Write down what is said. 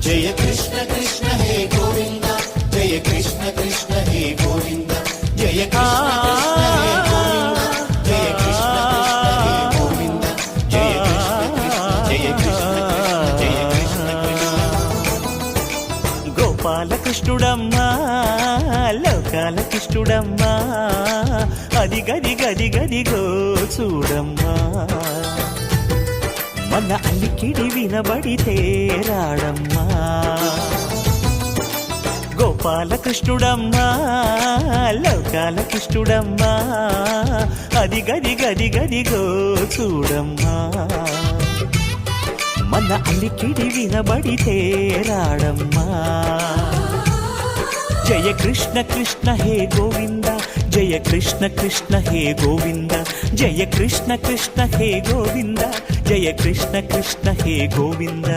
జయ కృష్ణ కృష్ణ హే గోవింద జయ కృష్ణ కృష్ణ హే గోవింద జయ కృష్ణ కృష్ణ హే గోవింద జయ కృష్ణ కృష్ణ హే గోవింద జయ కృష్ణ జయ కృష్ణ గోపాలకృష్ణుడమ్మా లోకాల కృష్ణుడమ్మా అది గది గది గదిగో చూడమ్మా మన అలికిడి వినబడితే రాడమ్మా గోపాలకృష్ణుడమ్మా లోకాల కృష్ణుడమ్మా అది గది గది గదిగో చూడమ్మా మన అలికిడి వినబడితే రాడమ్మా జయ కృష్ణ కృష్ణ హే గోవింద జయ కృష్ణ కృష్ణ హే గోవింద జయ కృష్ణ కృష్ణ హే గోవింద జయ కృష్ణ కృష్ణ హే గోవింద